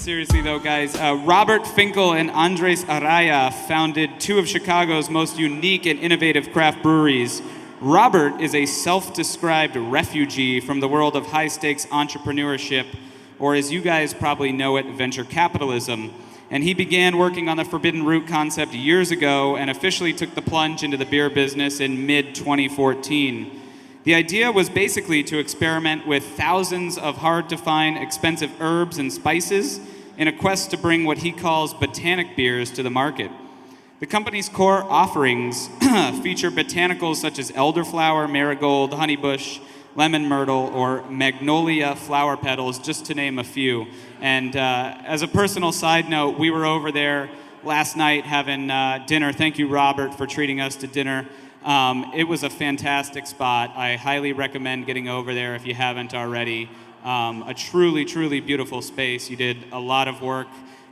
seriously though, guys, Robert Finkel and Andres Araya founded two of Chicago's most unique and innovative craft breweries. Robert is a self-described refugee from the world of high-stakes entrepreneurship, or as you guys probably know it, venture capitalism. And he began working on the Forbidden Root concept years ago and officially took the plunge into the beer business in mid-2014. The idea was basically to experiment with thousands of hard-to-find, expensive herbs and spices in a quest to bring what he calls botanic beers to the market. The company's core offerings feature botanicals such as elderflower, marigold, honeybush, lemon myrtle, or magnolia flower petals, just to name a few. And as a personal side note, we were over there last night having dinner. Thank you, Robert, for treating us to dinner. It was a fantastic spot. I highly recommend getting over there if you haven't already. A truly, truly beautiful space. You did a lot of work.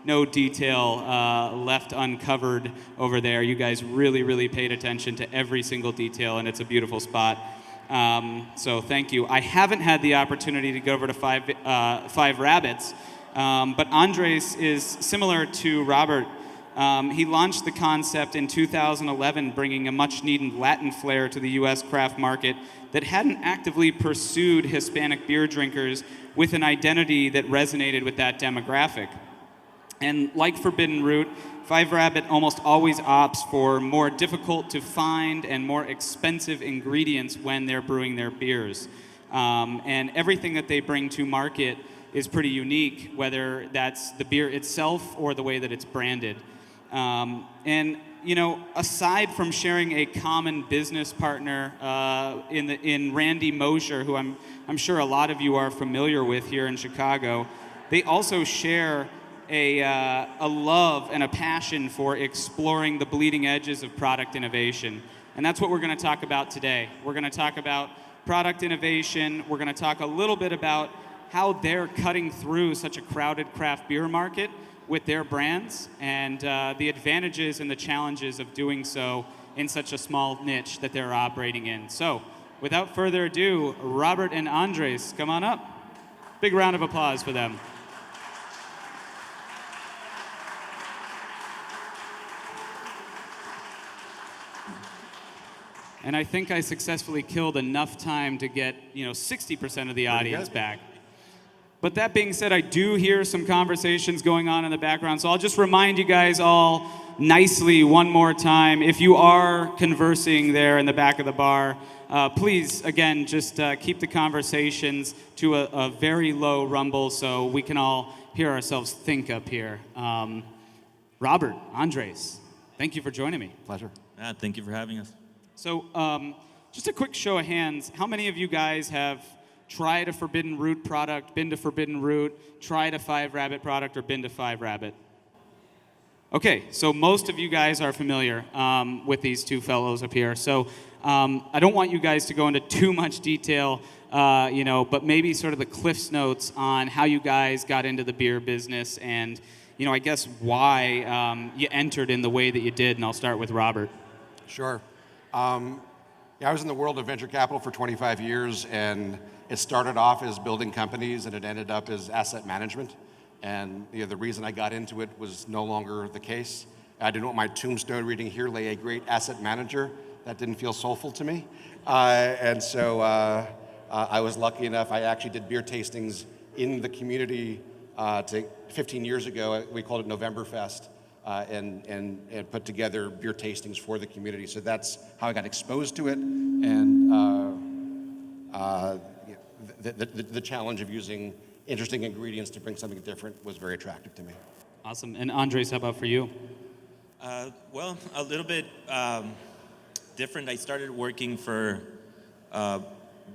No detail left uncovered over there. You guys really, really paid attention to every single detail, and it's a beautiful spot. So thank you. I haven't had the opportunity to go over to Five Rabbits, but Andres is similar to Robert. He launched the concept in 2011, bringing a much-needed Latin flair to the U.S. craft market that hadn't actively pursued Hispanic beer drinkers with an identity that resonated with that demographic. And like Forbidden Root, Five Rabbit almost always opts for more difficult to find and more expensive ingredients when they're brewing their beers. And everything that they bring to market is pretty unique, whether that's the beer itself or the way that it's branded. And you know, aside from sharing a common business partner in Randy Mosher, who I'm sure a lot of you are familiar with here in Chicago, they also share a love and a passion for exploring the bleeding edges of product innovation. And that's what we're going to talk about today. We're going to talk about product innovation. We're going to talk a little bit about how they're cutting through such a crowded craft beer market with their brands and the advantages and the challenges of doing so in such a small niche that they're operating in. So without further ado, Robert and Andres, come on up. Big round of applause for them. And I think I successfully killed enough time to get, 60% of the audience back. But that being said, I do hear some conversations going on in the background, so I'll just remind you guys all nicely one more time, if you are conversing there in the back of the bar, please, again, just keep the conversations to a very low rumble so we can all hear ourselves think up here. Robert, Andres, thank you for joining me. Pleasure. Thank you for having us. So, just a quick show of hands, how many of you guys have tried a Forbidden Root product, been to Forbidden Root, tried a Five Rabbit product, or been to Five Rabbit? Okay, so most of you guys are familiar with these two fellows up here. So, I don't want you guys to go into too much detail, but maybe sort of the Cliff's Notes on how you guys got into the beer business and, I guess why you entered in the way that you did, and I'll start with Robert. Sure. I was in the world of venture capital for 25 years, and it started off as building companies, and it ended up as asset management. And the reason I got into it was no longer the case. I didn't want my tombstone reading, "Here lay a great asset manager." That didn't feel soulful to me. And so I was lucky enough, I actually did beer tastings in the community 15 years ago. We called it Novemberfest. And put together beer tastings for the community. So that's how I got exposed to it, and the challenge of using interesting ingredients to bring something different was very attractive to me. Awesome. And Andres, how about for you? Well, a little bit different. I started working for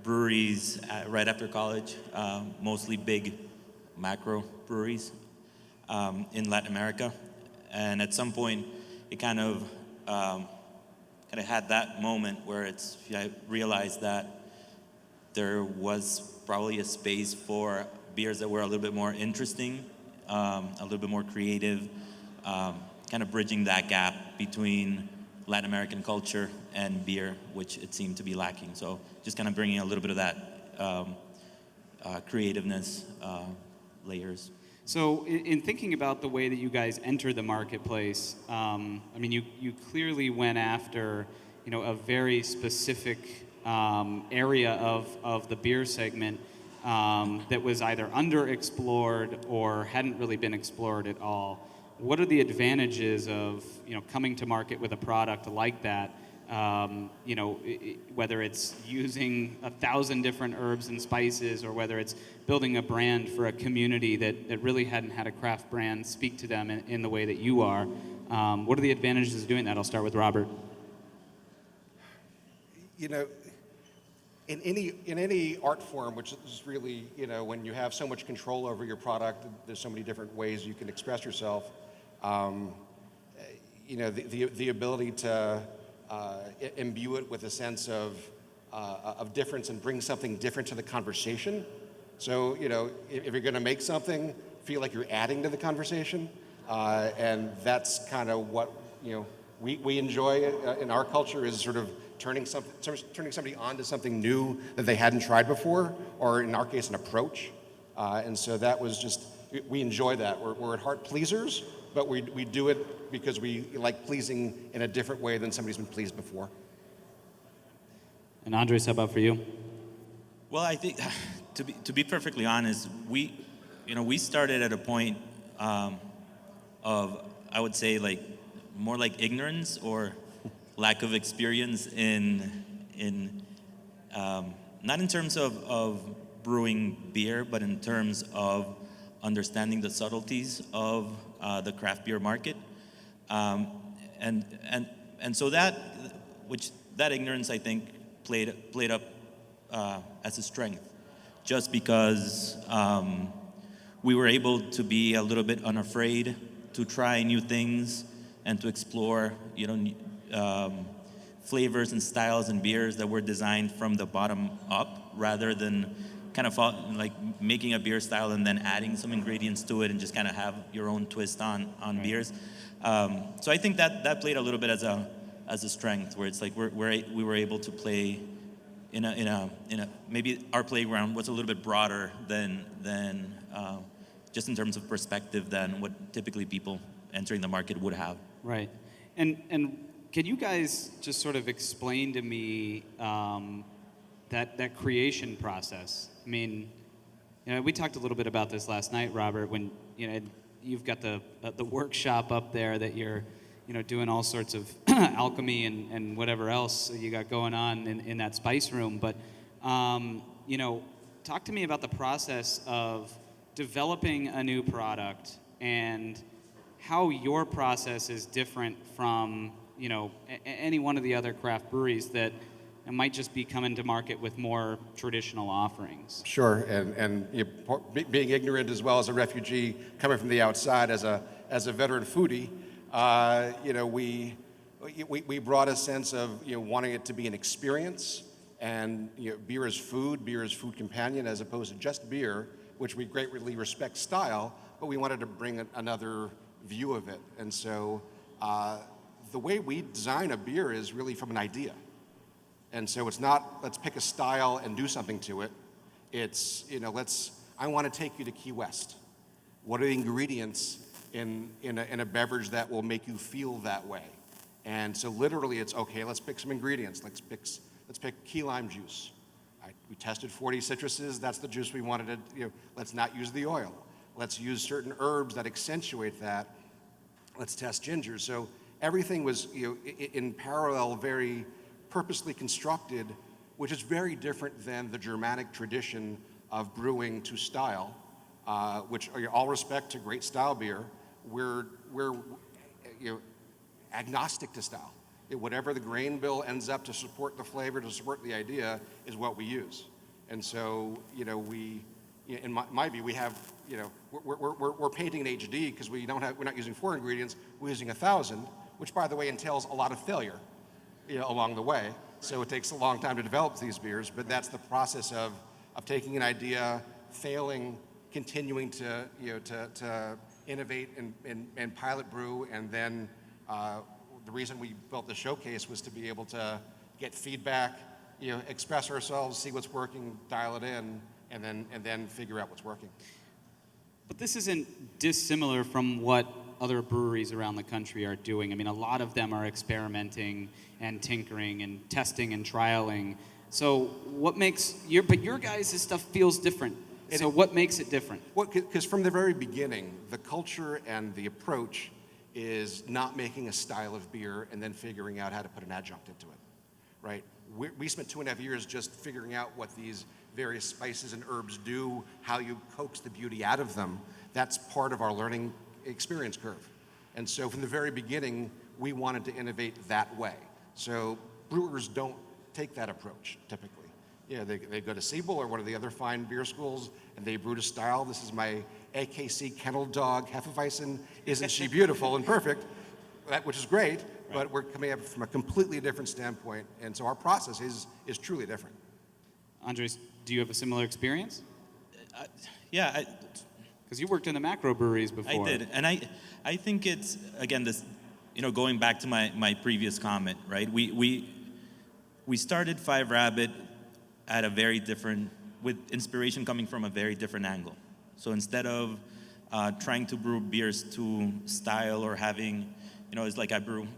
breweries right after college, mostly big macro breweries in Latin America. And at some point, it kind of had that moment where I realized that there was probably a space for beers that were a little bit more interesting, a little bit more creative, kind of bridging that gap between Latin American culture and beer, which it seemed to be lacking. So just kind of bringing a little bit of that creativeness layers. So in thinking about the way that you guys enter the marketplace, I mean, you clearly went after, a very specific area of the beer segment that was either underexplored or hadn't really been explored at all. What are the advantages of, coming to market with a product like that? Whether it's using 1,000 different herbs and spices, or whether it's building a brand for a community that really hadn't had a craft brand speak to them in the way that you are. What are the advantages of doing that? I'll start with Robert. In any art form, which is really, when you have so much control over your product, there's so many different ways you can express yourself. The ability to imbue it with a sense of difference and bring something different to the conversation. So, if you're going to make something, feel like you're adding to the conversation, and that's kind of what we enjoy in our culture, is sort of turning somebody on to something new that they hadn't tried before, or in our case, an approach. And so that was just, we enjoy that. We're at heart pleasers, but we do it because we like pleasing in a different way than somebody's been pleased before. And Andres, how about for you? Well, I think, to be perfectly honest, we started at a point of, I would say, like more like ignorance or lack of experience in not in terms of brewing beer, but in terms of understanding the subtleties of the craft beer market, and so that ignorance, I think, played up as a strength, just because we were able to be a little bit unafraid to try new things and to explore, flavors and styles and beers that were designed from the bottom up, rather than kind of like making a beer style and then adding some ingredients to it and just kind of have your own twist on beers. So I think that played a little bit as a strength, where it's like we were able to play in a maybe our playground was a little bit broader than just in terms of perspective than what typically people entering the market would have. Right. And can you guys just sort of explain to me that creation process? I mean, we talked a little bit about this last night, Robert, when you've got the workshop up there that you're doing all sorts of alchemy and whatever else you got going on in that spice room. But talk to me about the process of developing a new product and how your process is different from any one of the other craft breweries that might just be coming to market with more traditional offerings. Sure, and being ignorant as well as a refugee coming from the outside as a veteran foodie, we brought a sense of wanting it to be an experience, and beer is food companion, as opposed to just beer, which we greatly respect style, but we wanted to bring another view of it. And so the way we design a beer is really from an idea. And so it's not, let's pick a style and do something to it. It's, I want to take you to Key West. What are the ingredients in a beverage that will make you feel that way? And so literally it's, okay, let's pick some ingredients. Let's pick key lime juice. We tested 40 citruses. That's the juice we wanted to, let's not use the oil. Let's use certain herbs that accentuate that. Let's test ginger. So everything was, in parallel, very purposely constructed, which is very different than the Germanic tradition of brewing to style, which, all respect to great style beer, we're agnostic to style. Whatever the grain bill ends up to support the flavor, to support the idea, is what we use. And so, we, in my view, we have, we're painting in HD because we're not using 4 ingredients, we're using 1,000, which, by the way, entails a lot of failure along the way. So it takes a long time to develop these beers, but that's the process of taking an idea, failing, continuing to innovate and pilot brew, and then the reason we built the showcase was to be able to get feedback, express ourselves, see what's working, dial it in, and then figure out what's working. But this isn't dissimilar from what other breweries around the country are doing. I mean, a lot of them are experimenting and tinkering and testing and trialing. So what makes your guys' stuff feels different. So what makes it different? Well, because from the very beginning, the culture and the approach is not making a style of beer and then figuring out how to put an adjunct into it, right? We spent 2.5 years just figuring out what these various spices and herbs do, how you coax the beauty out of them. That's part of our learning experience curve. And so from the very beginning, we wanted to innovate that way. So brewers don't take that approach typically. Yeah, they go to Siebel or one of the other fine beer schools and they brew to style. This is my AKC Kennel Dog Hefeweizen. Isn't she beautiful and perfect? Which is great, but we're coming up from a completely different standpoint. And so our process is truly different. Andres, do you have a similar experience? Yeah. Because you worked in the macro breweries before. I did, and I think it's, again, this, going back to my previous comment, right? We started Five Rabbit at a very different, with inspiration coming from a very different angle. So instead of trying to brew beers to style or having, it's like I brew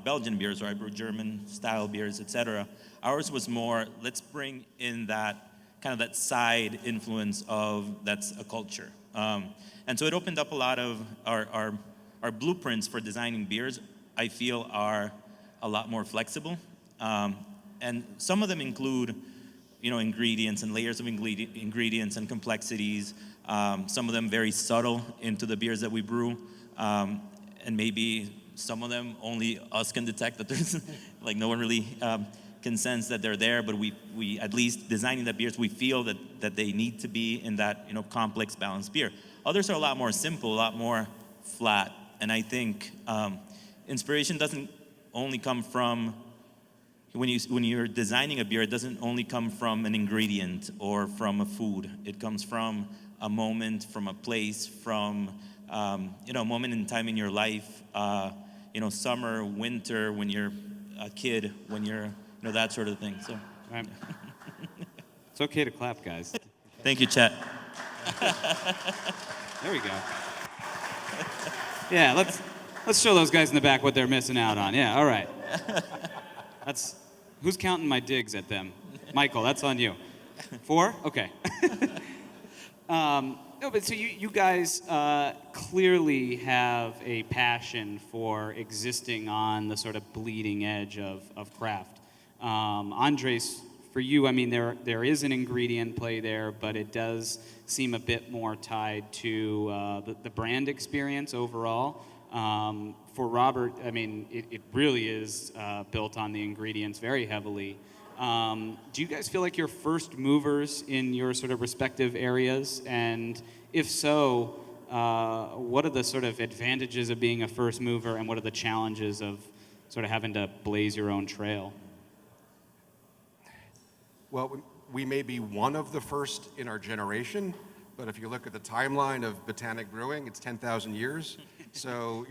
Belgian beers or I brew German style beers, etc. Ours was more, let's bring in that kind of that side influence of that's a culture. And so it opened up a lot of our blueprints for designing beers, I feel, are a lot more flexible. And some of them include, ingredients and layers of ingredients and complexities. Some of them very subtle into the beers that we brew. And maybe some of them only us can detect that there's, like no one really can sense that they're there, but we at least designing the beers, we feel that they need to be in that, complex, balanced beer. Others are a lot more simple, a lot more flat. And I think inspiration doesn't only come from, when you're designing a beer, it doesn't only come from an ingredient or from a food. It comes from a moment, from a place, from a moment in time in your life, summer, winter, when you're a kid, when you're, that sort of thing. So, right. It's okay to clap, guys. Thank you, Chet. There we go. Yeah, let's show those guys in the back what they're missing out on. Yeah, all right. Who's counting my digs at them? Michael, that's on you. 4? Okay. No, but so you guys clearly have a passion for existing on the sort of bleeding edge of craft. Andres, for you, I mean, there is an ingredient play there, but it does seem a bit more tied to the brand experience overall. For Robert, I mean, it really is built on the ingredients very heavily. Do you guys feel like you're first movers in your sort of respective areas? And if so, what are the sort of advantages of being a first mover, and what are the challenges of sort of having to blaze your own trail? Well, we may be one of the first in our generation, but if you look at the timeline of botanic brewing, it's 10,000 years. So,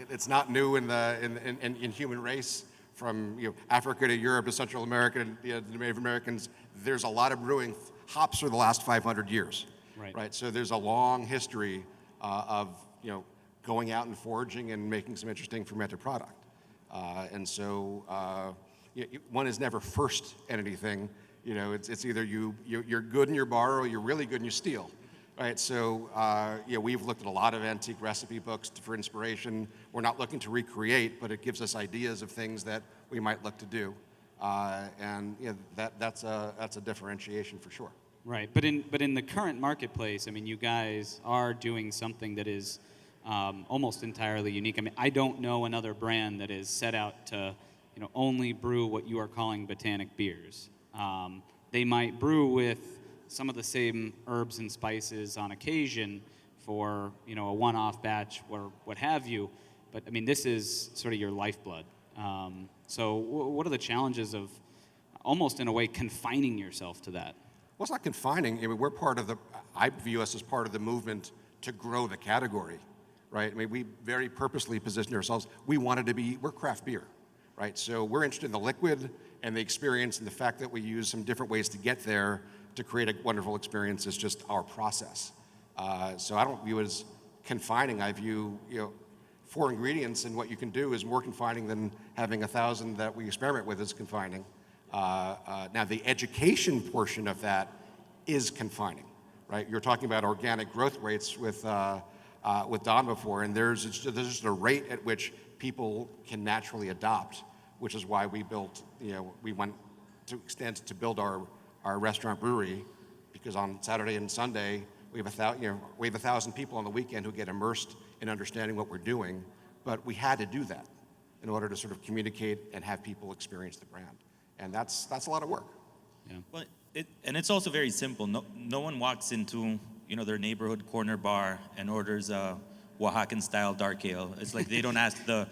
it's not new in human race. From Africa to Europe to Central America to the Native Americans, there's a lot of brewing. Hops for the last 500 years, right? So there's a long history of going out and foraging and making some interesting fermented product. And so one is never first at anything. It's either you're good in your bar or you're really good and you steal. Right, so we've looked at a lot of antique recipe books for inspiration. We're not looking to recreate, but it gives us ideas of things that we might look to do, and that's a differentiation for sure. Right, but in the current marketplace, I mean, you guys are doing something that is almost entirely unique. I mean, I don't know another brand that is set out to only brew what you are calling botanic beers. They might brew with some of the same herbs and spices on occasion for a one-off batch or what have you, but I mean, this is sort of your lifeblood. So what are the challenges of almost in a way confining yourself to that? Well, it's not confining. I mean, I view us as part of the movement to grow the category, right? I mean, we very purposely positioned ourselves. We're craft beer, right? So we're interested in the liquid and the experience, and the fact that we use some different ways to get there to create a wonderful experience is just our process. So I don't view it as confining. I view, 4 ingredients and what you can do is more confining than having 1,000 that we experiment with is confining. Now the education portion of that is confining, right? You're talking about organic growth rates with Don before, and there's just a rate at which people can naturally adopt, which is why we built, we went to extent to build our restaurant brewery, because on Saturday and Sunday we have 1,000 people on the weekend who get immersed in understanding what we're doing, but we had to do that in order to sort of communicate and have people experience the brand, and that's a lot of work. Yeah. Well, it's also very simple. No one walks into their neighborhood corner bar and orders a Oaxacan style dark ale. It's like they don't ask the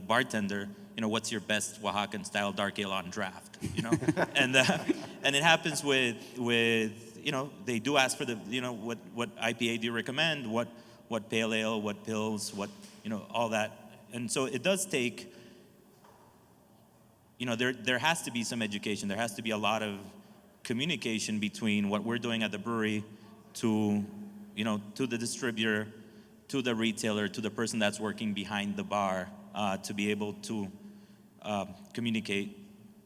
bartender, what's your best Oaxacan style dark ale on draft, and it happens with they do ask for the what IPA do you recommend, what pale ale, what pills, what all that, and so it does take. There has to be some education. There has to be a lot of communication between what we're doing at the brewery to the distributor, to the retailer, to the person that's working behind the bar, to be able to communicate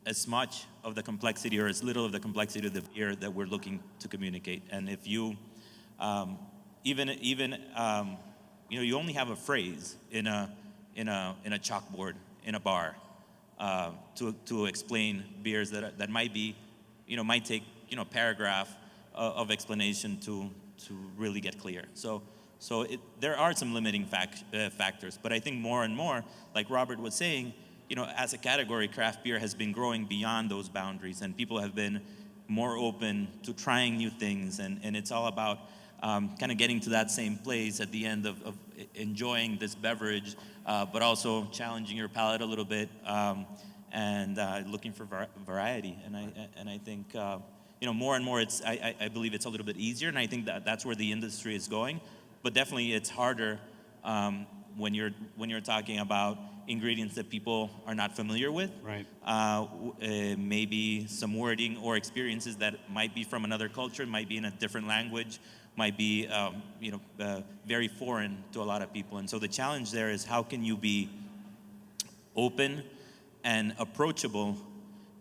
as much of the complexity or as little of the complexity of the beer that we're looking to communicate. And if you you only have a phrase in a chalkboard in a bar. To explain beers that might be, might take paragraph of explanation to really get clear. So there are some limiting factors, but I think more and more, like Robert was saying, as a category, craft beer has been growing beyond those boundaries, and people have been more open to trying new things, and it's all about kind of getting to that same place at the end of enjoying this beverage, but also challenging your palate a little bit, and looking for variety. And I think more and more I believe it's a little bit easier, and I think that's where the industry is going. But definitely it's harder when you're talking about ingredients that people are not familiar with. Right. Maybe some wording or experiences that might be from another culture, might be in a different language, might be very foreign to a lot of people. And so the challenge there is, how can you be open and approachable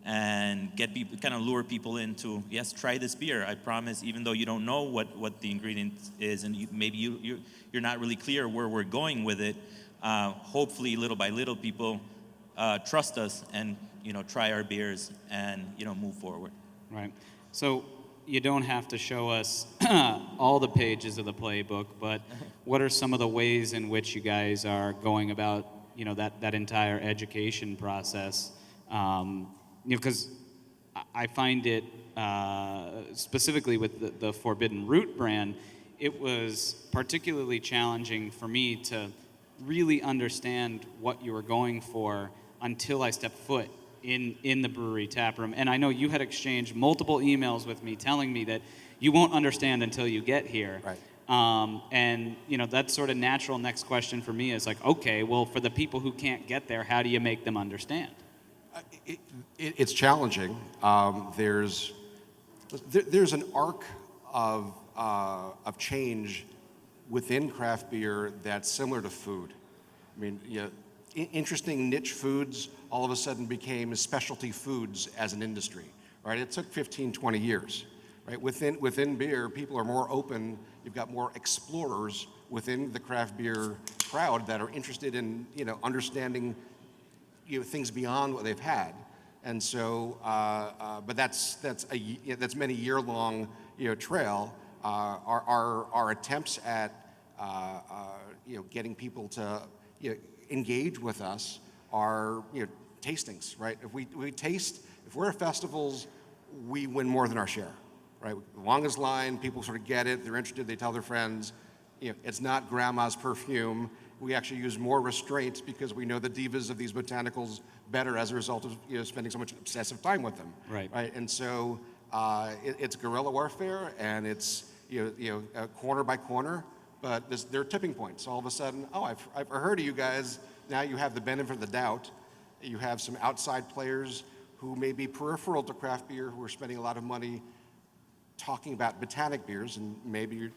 and get people, kind of lure people into, yes, try this beer. I promise, even though you don't know what the ingredient is, and maybe you're not really clear where we're going with it, hopefully little by little people trust us and try our beers and move forward. Right. So you don't have to show us all the pages of the playbook, but what are some of the ways in which you guys are going about that entire education process? Because I find it specifically with the Forbidden Root brand, it was particularly challenging for me to really understand what you were going for until I stepped foot in the brewery tap room. And I know you had exchanged multiple emails with me telling me that you won't understand until you get here. Right. And that sort of natural next question for me is like, okay, well, for the people who can't get there, how do you make them understand? It's challenging. There's an arc of change within craft beer that's similar to food. I mean, interesting niche foods all of a sudden became specialty foods as an industry, right? It took 15, 20 years, right? Within beer, people are more open. You've got more explorers within the craft beer crowd that are interested in, understanding, things beyond what they've had. And so, but that's many year-long, trail. Our attempts at, getting people to, engage with us are, tastings, right? If we're at festivals, we win more than our share, right? The longest line, people sort of get it, they're interested, they tell their friends. It's not grandma's perfume. We actually use more restraints because we know the divas of these botanicals better as a result of spending so much obsessive time with them. Right. And so it's guerrilla warfare, and it's corner by corner. But there are tipping points. All of a sudden, I've heard of you guys. Now you have the benefit of the doubt. You have some outside players who may be peripheral to craft beer, who are spending a lot of money talking about botanic beers, and maybe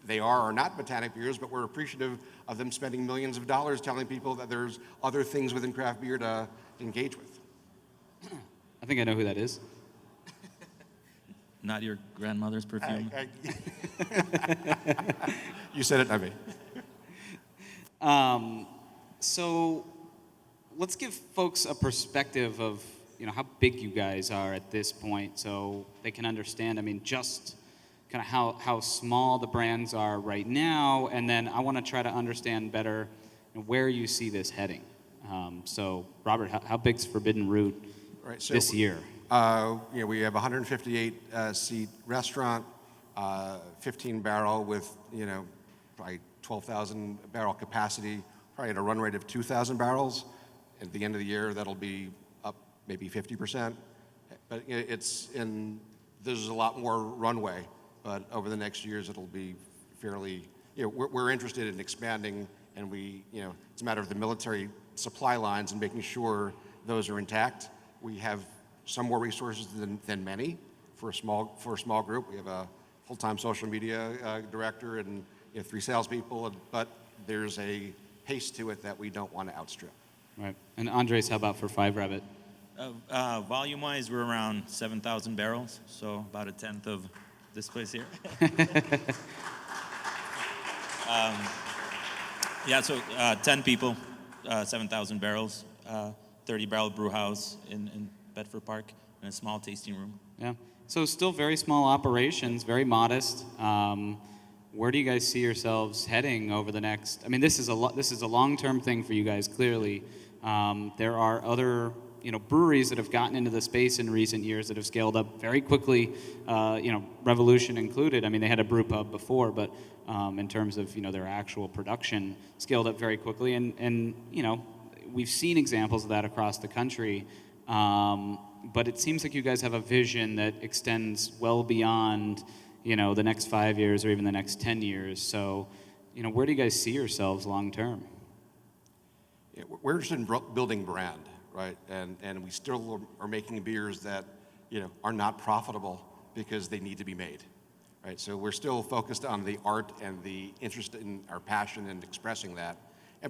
they are or not botanic beers, but we're appreciative of them spending millions of dollars telling people that there's other things within craft beer to engage with. I think I know who that is. Not your grandmother's perfume. You said it, not me. So let's give folks a perspective of how big you guys are at this point, so they can understand. I mean, just kind of how small the brands are right now, and then I want to try to understand better where you see this heading. So, Robert, how big's Forbidden Root this year? We have a 158 seat restaurant, 15 barrel with probably 12,000 barrel capacity, probably at a run rate of 2,000 barrels. At the end of the year, that'll be up maybe 50%. But there's a lot more runway. But over the next years, it'll be fairly. We're interested in expanding, and it's a matter of the military supply lines and making sure those are intact. We have some more resources than many for a small group. We have a full-time social media director and 3 salespeople, but there's a pace to it that we don't want to outstrip. Right. And Andres, how about for Five Rabbit? Volume-wise, we're around 7,000 barrels, so about a tenth of this place here. So 10 people, 7,000 barrels, 30-barrel brew house in Bedford Park, and a small tasting room. Yeah. So still very small operations, very modest. Where do you guys see yourselves heading over the next? I mean, this is a long-term thing for you guys. Clearly, there are other breweries that have gotten into the space in recent years that have scaled up very quickly. Revolution included. I mean, they had a brew pub before, but in terms of their actual production, scaled up very quickly. And we've seen examples of that across the country. But it seems like you guys have a vision that extends well beyond the next 5 years or even the next 10 years. So, where do you guys see yourselves long term? Yeah, we're interested in building brand, right? And we still are making beers that are not profitable because they need to be made, right? So we're still focused on the art and the interest in our passion and expressing that.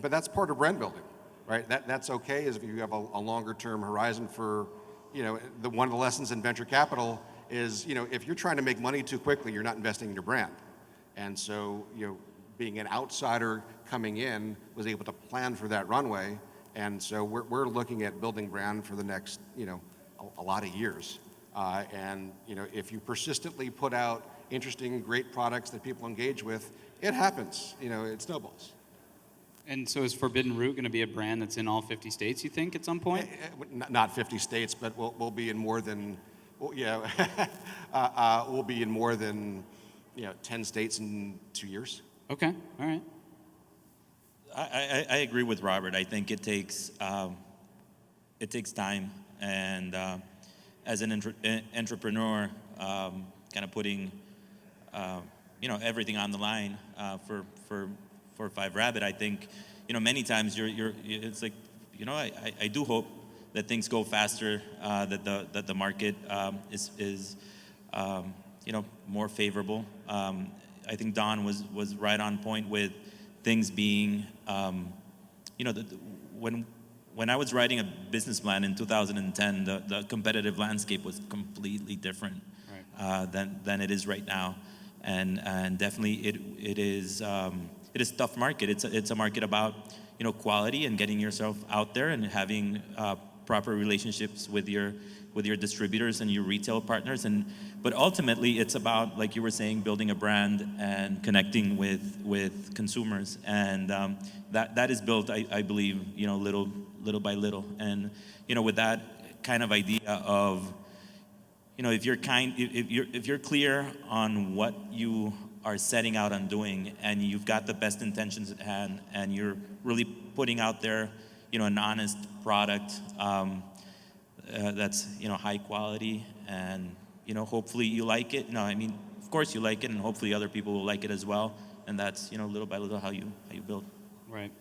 But that's part of brand building, right? That's okay if you have a longer term horizon for, one of the lessons in venture capital is, if you're trying to make money too quickly, you're not investing in your brand. And so, being an outsider coming in was able to plan for that runway. And so we're looking at building brand for the next, a lot of years. If you persistently put out interesting, great products that people engage with, it happens, it snowballs. And so is Forbidden Root going to be a brand that's in all 50 states, you think, at some point? Not 50 states, but we'll be in more than, we'll be in more than 10 states in 2 years. Okay, all right. I agree with Robert. I think it takes time, and as an entrepreneur, kind of putting everything on the line for Five Rabbit. I think many times it's like I do hope that things go faster, that the market is more favorable. I think Don was right on point with things being, when I was writing a business plan in 2010, the competitive landscape was completely different than it is right now, and definitely it is a tough market. It's a market about quality and getting yourself out there and having proper relationships with your distributors and your retail partners, but ultimately it's about, like you were saying, building a brand and connecting with consumers, and that is built, I believe, little by little, and with that kind of idea of if you're clear on what you are setting out on doing, and you've got the best intentions at hand, and you're really putting out there an honest product that's high quality, and hopefully you like it. Of course you like it, and hopefully other people will like it as well, and that's little by little how you build. Right.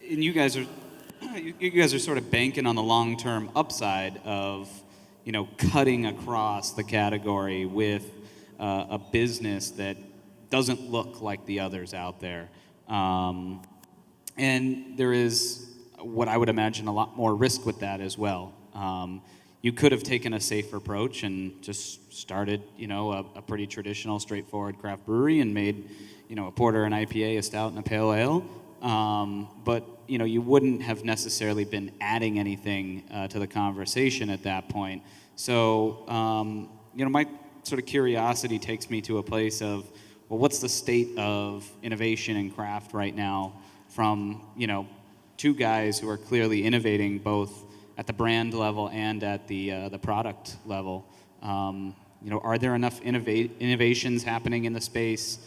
And you guys are sort of banking on the long-term upside of cutting across the category with a business that doesn't look like the others out there. And there is what I would imagine a lot more risk with that as well. You could have taken a safer approach and just started, a pretty traditional, straightforward craft brewery and made, a porter, an IPA, a stout, and a pale ale. But you wouldn't have necessarily been adding anything to the conversation at that point. So, my sort of curiosity takes me to a place of, well, what's the state of innovation in craft right now from, two guys who are clearly innovating both at the brand level and at the product level. Are there enough innovations happening in the space,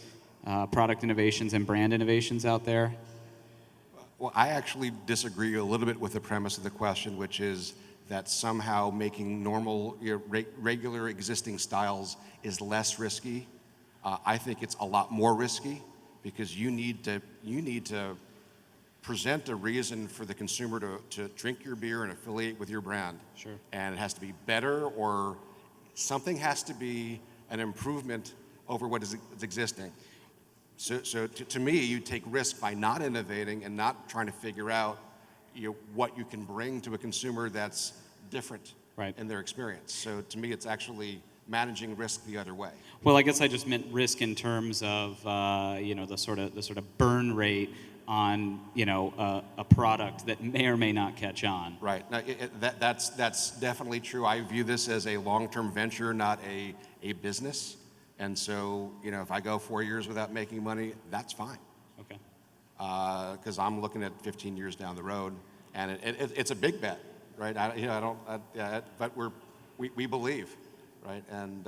product innovations and brand innovations out there? Well, I actually disagree a little bit with the premise of the question, which is that somehow making normal, regular existing styles is less risky. I think it's a lot more risky because you need to present a reason for the consumer to drink your beer and affiliate with your brand. Sure. And it has to be better, or something has to be an improvement over what is existing. So to me, you take risk by not innovating and not trying to figure out what you can bring to a consumer that's different in their experience. So to me, it's actually managing risk the other way. Well, I guess I just meant risk in terms of the sort of burn rate on a product that may or may not catch on. Right. Now, that's definitely true. I view this as a long-term venture, not a business. And so, if I go 4 years without making money, that's fine. Okay. Because I'm looking at 15 years down the road, and it's a big bet, right? But we believe, right? And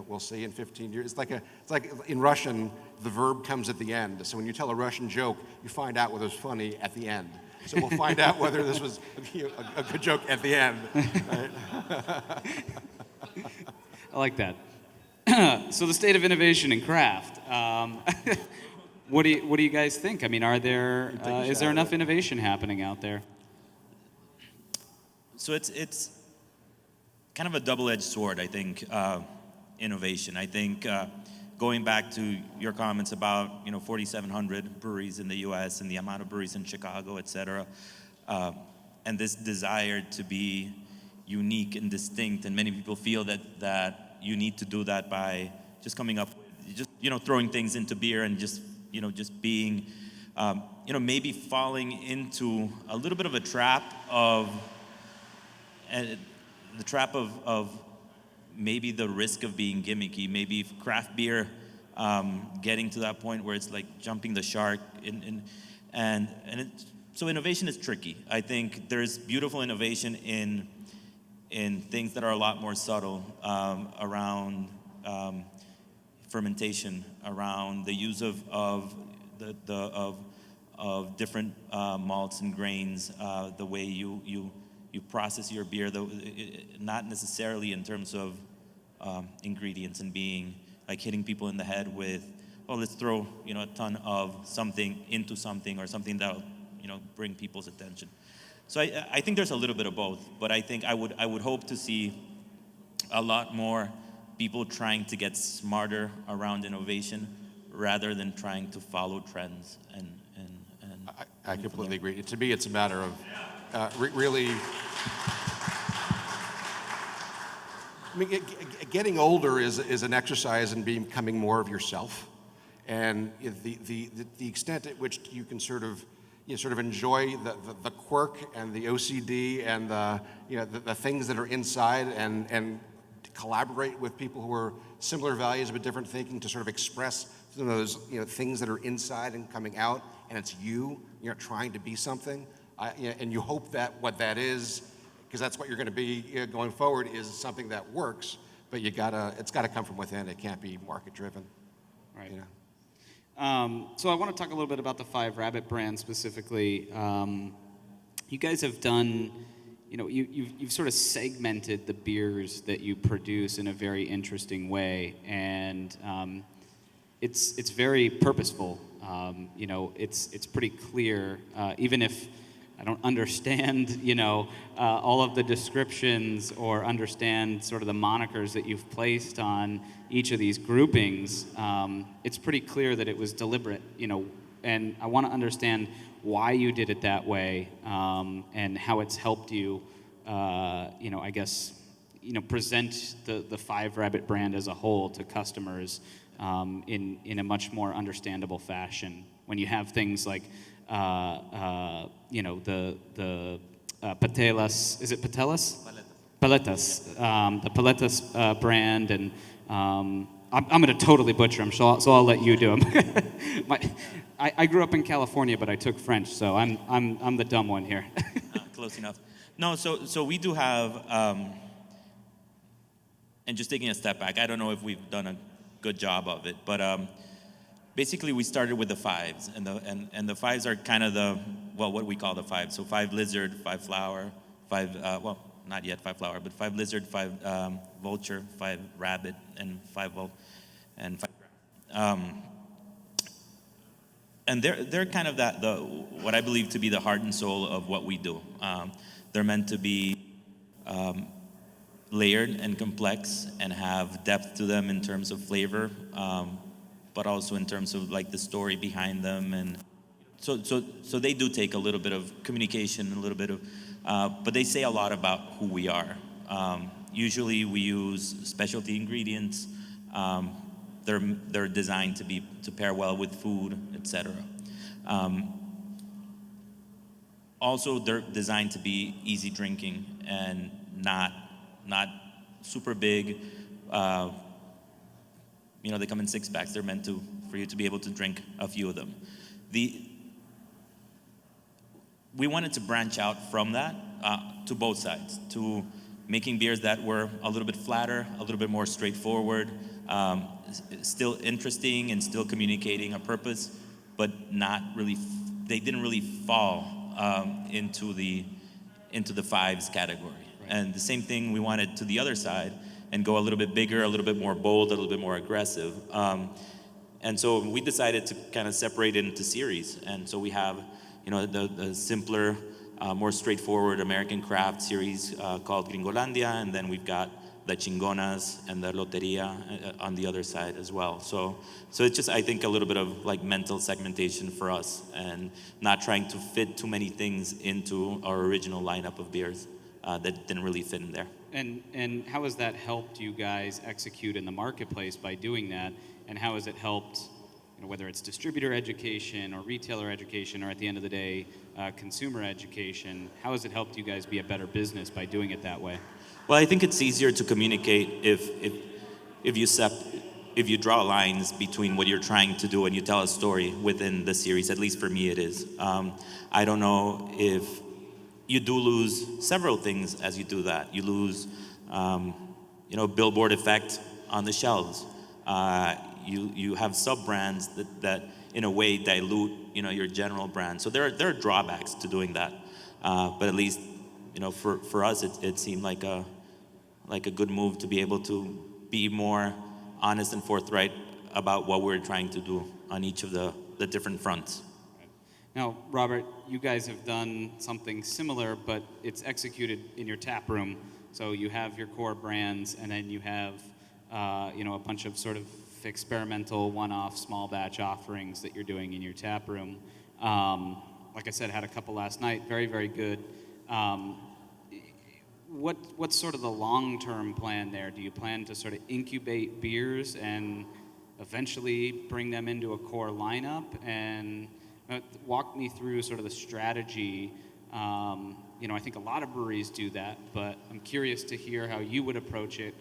we'll see in 15 years. It's like in Russian, the verb comes at the end. So when you tell a Russian joke, you find out whether it's funny at the end. So we'll find out whether this was a good joke at the end. Right? I like that. So the state of innovation in craft. What do you guys think? I mean, is there enough innovation happening out there? So it's kind of a double-edged sword, I think, innovation. I think going back to your comments about 4,700 breweries in the U.S. and the amount of breweries in Chicago, et cetera, and this desire to be unique and distinct, and many people feel that you need to do that by just coming up with, just throwing things into beer and just being, maybe falling into a little bit of a trap of maybe the risk of being gimmicky, maybe craft beer getting to that point where it's like jumping the shark, so innovation is tricky. I think there's beautiful innovation in things that are a lot more subtle, around fermentation, around the use of different malts and grains, the way you process your beer, not necessarily in terms of ingredients and being like hitting people in the head with, let's throw a ton of something into something, or something that'll bring people's attention. So I think there's a little bit of both, but I think I would hope to see a lot more people trying to get smarter around innovation rather than trying to follow trends and I completely agree. To me, it's a matter of really. I mean, getting older is an exercise in becoming more of yourself, and the extent at which you can sort of enjoy the quirk and the OCD and the things that are inside, and collaborate with people who are similar values but different thinking to sort of express some of those things that are inside and coming out, and it's trying to be something, and you hope that what that is, because that's what you're going to be going forward, is something that works. But it's got to come from within. It can't be market driven. Right. So I want to talk a little bit about the Five Rabbit brand specifically. You guys have done, you've sort of segmented the beers that you produce in a very interesting way, and it's very purposeful. It's pretty clear, even if I don't understand, all of the descriptions or understand sort of the monikers that you've placed on each of these groupings. It's pretty clear that it was deliberate, and I want to understand why you did it that way, and how it's helped you, I guess, present the Five Rabbit brand as a whole to customers in a much more understandable fashion. When you have things like the patelas, is it patelas? Paletas. The paletas brand, and I'm going to totally butcher them, so I'll let you do them. I grew up in California, but I took French, so I'm the dumb one here. Close enough. No, so we do have, and just taking a step back, I don't know if we've done a good job of it, but basically we started with the fives, and the fives are kind of what we call the fives. So 5 lizard, 5 flower, 5, not yet 5 flower, but 5 lizard, 5 vulture, 5 rabbit, and 5 wolf, and 5 and they're kind of what I believe to be the heart and soul of what we do. They're meant to be layered and complex and have depth to them in terms of flavor, but also in terms of like the story behind them. And so they do take a little bit of communication, a little bit of, but they say a lot about who we are. Usually we use specialty ingredients. They're designed to pair well with food, etc. Also, they're designed to be easy drinking and not super big. They come in 6-packs. They're meant for you to be able to drink a few of them. We wanted to branch out from that to both sides, to making beers that were a little bit flatter, a little bit more straightforward, still interesting and still communicating a purpose, but not really. They didn't really fall into the fives category. Right. And the same thing we wanted to the other side and go a little bit bigger, a little bit more bold, a little bit more aggressive. And so we decided to kind of separate it into series. And so we have, the simpler, more straightforward American craft series called Gringolandia, and then we've got the Chingonas and the Loteria on the other side as well. So it's just, I think, a little bit of like mental segmentation for us, and not trying to fit too many things into our original lineup of beers that didn't really fit in there. And how has that helped you guys execute in the marketplace by doing that? And how has it helped, whether it's distributor education or retailer education, or at the end of the day, consumer education? How has it helped you guys be a better business by doing it that way? Well, I think it's easier to communicate if you draw lines between what you're trying to do and you tell a story within the series. At least for me, it is. I don't know if you do lose several things as you do that. You lose, billboard effect on the shelves. You have sub brands that in a way dilute, your general brand. So there are drawbacks to doing that. But at least, for us, it seemed like a good move to be able to be more honest and forthright about what we're trying to do on each of the different fronts. Now, Robert, you guys have done something similar, but it's executed in your tap room. So you have your core brands, and then you have, a bunch of sort of experimental, one-off, small batch offerings that you're doing in your tap room. Like I said, had a couple last night. Very, very good. What's sort of the long-term plan there? Do you plan to sort of incubate beers and eventually bring them into a core lineup? And walk me through sort of the strategy. I think a lot of breweries do that, but I'm curious to hear how you would approach it,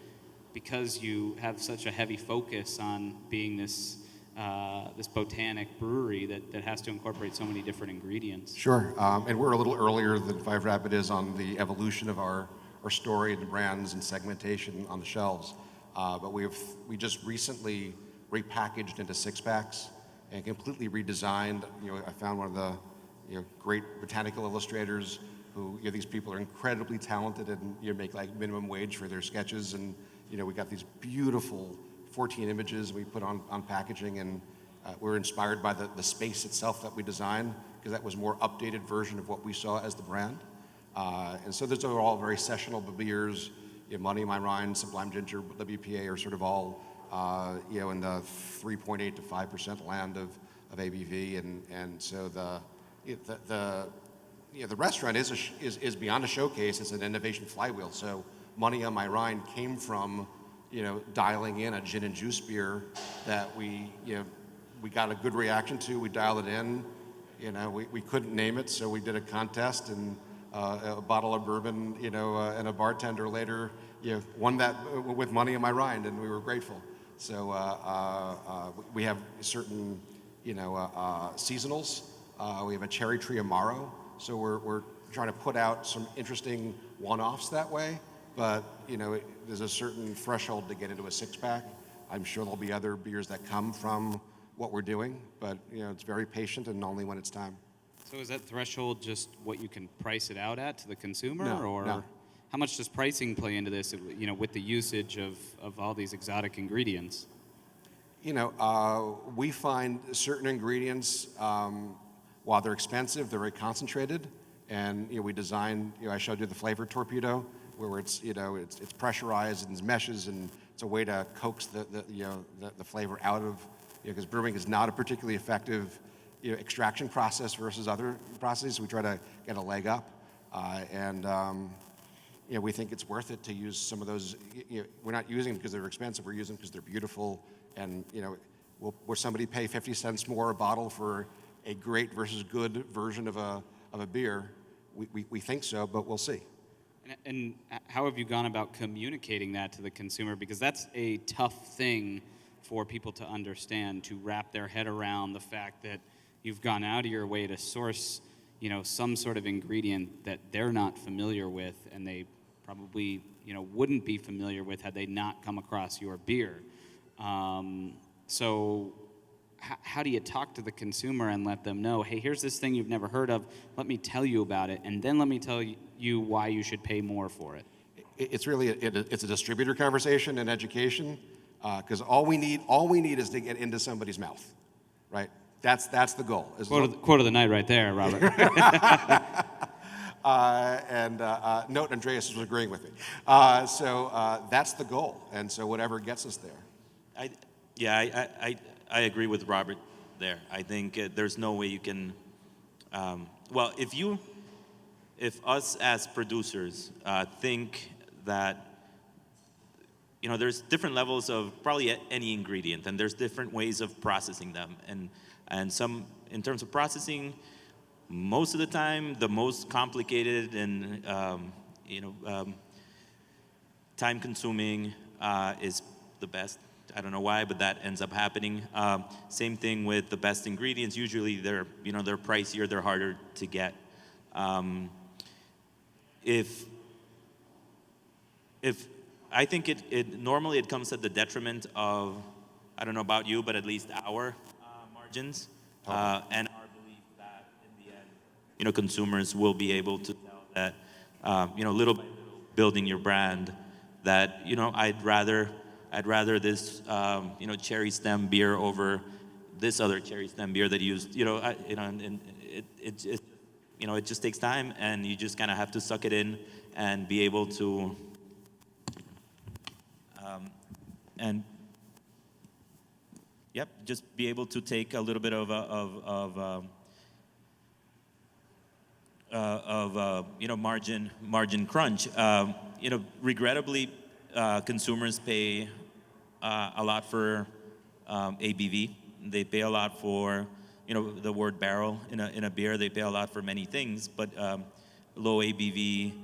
because you have such a heavy focus on being this botanic brewery that has to incorporate so many different ingredients. Sure, and we're a little earlier than Five Rabbit is on the evolution of our story and the brands and segmentation on the shelves. But we just recently repackaged into 6-packs and completely redesigned. I found one of the great botanical illustrators who, these people are incredibly talented and make like minimum wage for their sketches, and we got these beautiful 14 images we put on packaging, and we're inspired by the space itself that we designed, because that was a more updated version of what we saw as the brand. And so those are all very sessional beers. Money in My Rhine, Sublime Ginger, WPA are sort of all in the 3.8 to 5% land of ABV, and so the restaurant is beyond a showcase. It's an innovation flywheel. So Money on My Rhine came from dialing in a gin and juice beer that we got a good reaction to. We dialed it in. We couldn't name it, so we did a contest, and a bottle of bourbon, and a bartender later, won that with Money on My Rhine, and we were grateful. So we have certain, seasonals. We have a cherry tree Amaro, so we're trying to put out some interesting one-offs that way. But there's a certain threshold to get into a six-pack. I'm sure there'll be other beers that come from what we're doing, but it's very patient and only when it's time. So is that threshold just what you can price it out at to the consumer, or no. how much does pricing play into this? With the usage of all these exotic ingredients. We find certain ingredients, while they're expensive, they're very concentrated, and we designed. I showed you the flavor torpedo, where it's it's pressurized and meshes, and it's a way to coax the flavor out of. Because brewing is not a particularly effective extraction process versus other processes. We try to get a leg up, and we think it's worth it to use some of those. We're not using them because they're expensive. We're using them because they're beautiful, and will somebody pay 50 cents more a bottle for a great versus good version of a beer? We think so, but we'll see. And how have you gone about communicating that to the consumer? Because that's a tough thing for people to understand, to wrap their head around the fact that you've gone out of your way to source, some sort of ingredient that they're not familiar with, and they probably, wouldn't be familiar with had they not come across your beer. So how do you talk to the consumer and let them know, hey, here's this thing you've never heard of, let me tell you about it, and then let me tell you why you should pay more for it? It's really it's a distributor conversation and education, because all we need is to get into somebody's mouth, right? That's the goal. Quote of the night right there, Robert. Note Andreas was agreeing with me. So that's the goal, and so whatever gets us there. I agree with Robert there. I think there's no way you can. If us as producers think that there's different levels of probably any ingredient, and there's different ways of processing them, and some in terms of processing, most of the time the most complicated and time consuming is the best. I don't know why, but that ends up happening. Same thing with the best ingredients. Usually they're pricier, they're harder to get. If I think it normally comes at the detriment of, I don't know about you, but at least our margins and our belief that in the end, consumers will be able to tell that, little by little, building your brand, that I'd rather this cherry stem beer over this other cherry stem beer that used and it just takes time, and you just kind of have to suck it in and be able to just be able to take a little bit of margin crunch. Regrettably, consumers pay a lot for ABV. They pay a lot for the word barrel in a beer. They pay a lot for many things, but low ABV,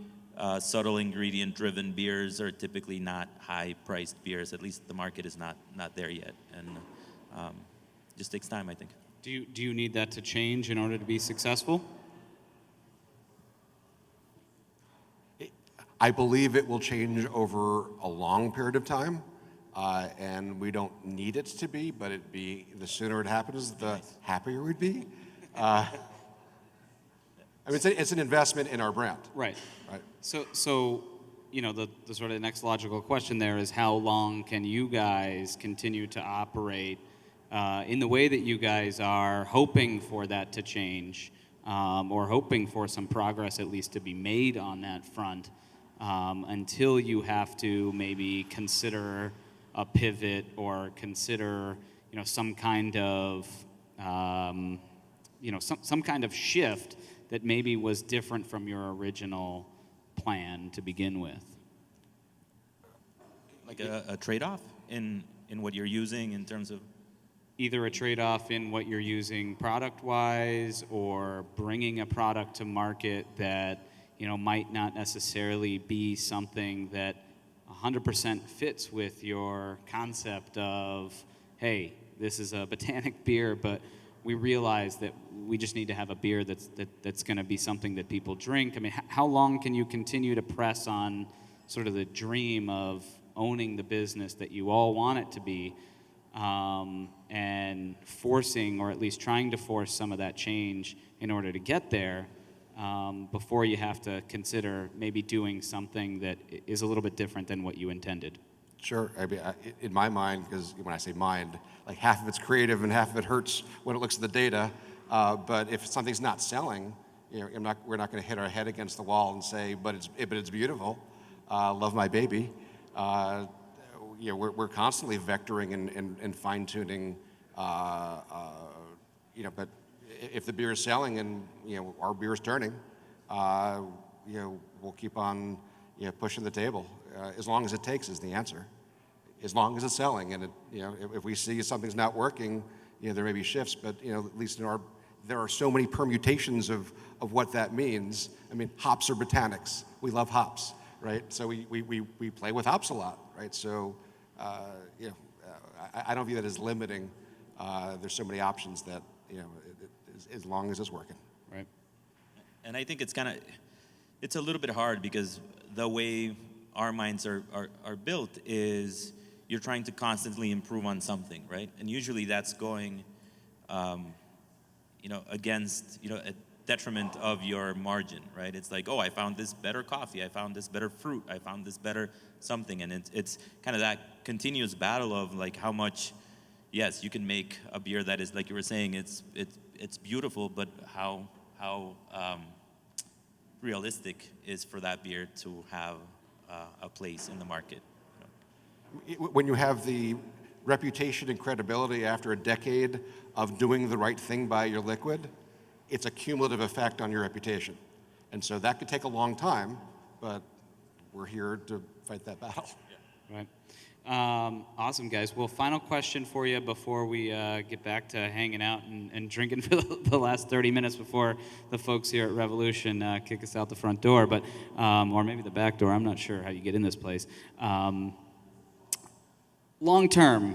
subtle ingredient-driven beers are typically not high-priced beers. At least the market is not there yet, and just takes time, I think. Do you need that to change in order to be successful? I believe it will change over a long period of time, and we don't need it to be, but the sooner it happens, the happier we'd be. It's an investment in our brand. Right. So the sort of next logical question there is, how long can you guys continue to operate in the way that you guys are hoping for that to change? or hoping for some progress at least to be made on that front, until you have to maybe consider a pivot or consider, some kind of, some kind of shift that maybe was different from your original plan to begin with. Like a trade-off in what you're using in terms of? Either a trade-off in what you're using product-wise, or bringing a product to market that, might not necessarily be something that 100% fits with your concept of, hey, this is a botanic beer, but we realize that we just need to have a beer that's going to be something that people drink. I mean, how long can you continue to press on sort of the dream of owning the business that you all want it to be, and forcing, or at least trying to force, some of that change in order to get there, before you have to consider maybe doing something that is a little bit different than what you intended? Sure. I mean, in my mind, because when I say mind, like half of it's creative and half of it hurts when it looks at the data. But if something's not selling, we're not going to hit our head against the wall and say, but it's beautiful. Love my baby. We're constantly vectoring and fine tuning. But if the beer is selling and our beer is turning, we'll keep on pushing the table. As long as it takes is the answer. As long as it's selling, and if we see something's not working, there may be shifts, but at least there are so many permutations of what that means. I mean, hops are botanics. We love hops, right? So we play with hops a lot, right? So I don't view that as limiting. There's so many options that as long as it's working. Right. And I think it's a little bit hard, because the way our minds are built is you're trying to constantly improve on something, right? And usually that's going, against, a detriment of your margin, right? It's like, oh, I found this better coffee, I found this better fruit, I found this better something, and it's kind of that continuous battle of like how much, yes, you can make a beer that is, like you were saying, it's beautiful, but how realistic is for that beer to have a place in the market. When you have the reputation and credibility after a decade of doing the right thing by your liquid, it's a cumulative effect on your reputation. And so that could take a long time, but we're here to fight that battle. Yeah. Right. Awesome, guys. Well, final question for you before we get back to hanging out and drinking for the last 30 minutes before the folks here at Revolution kick us out the front door, but or maybe the back door. I'm not sure how you get in this place. Long term,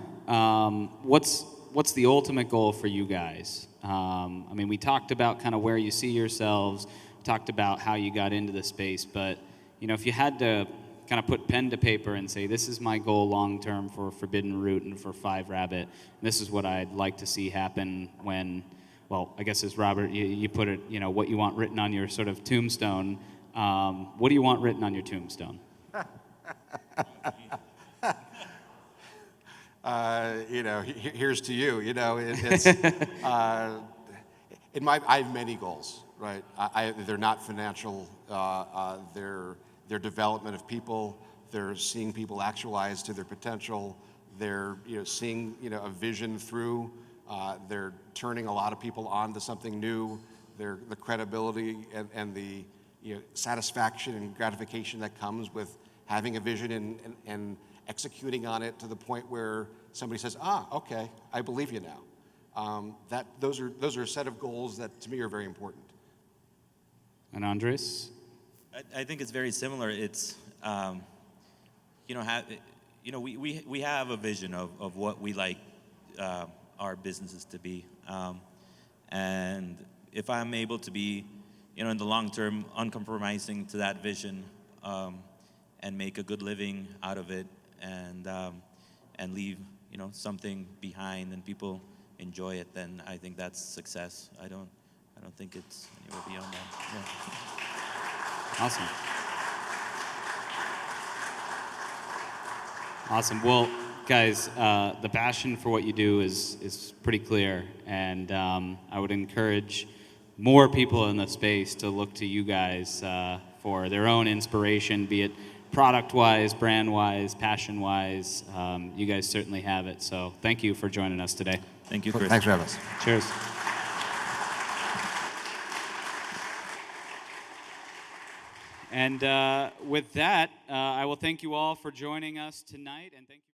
what's the ultimate goal for you guys? We talked about kind of where you see yourselves, talked about how you got into the space, but if you had to kind of put pen to paper and say, this is my goal long term for Forbidden Root and for Five Rabbit, this is what I'd like to see happen when, well, I guess as Robert, you put it, what you want written on your sort of tombstone. What do you want written on your tombstone? Here's to you. It's I have many goals, right? They're not financial. They're development of people. They're seeing people actualize to their potential. They're seeing a vision through. They're turning a lot of people on to something new. They're the credibility and the satisfaction and gratification that comes with having a vision and executing on it to the point where somebody says, okay, I believe you now. Those are a set of goals that to me are very important. And Andres? I think it's very similar. It's we have a vision of what we like our businesses to be, and if I'm able to be in the long term uncompromising to that vision, and make a good living out of it, and leave something behind and people enjoy it, then I think that's success. I don't think it's anywhere beyond that. Yeah. Awesome. Awesome. Well, guys, the passion for what you do is pretty clear, and I would encourage more people in the space to look to you guys for their own inspiration, be it product-wise, brand-wise, passion-wise. You guys certainly have it. So thank you for joining us today. Thank you, Chris. Thanks for having us. Cheers. And with that, I will thank you all for joining us tonight, and thank you.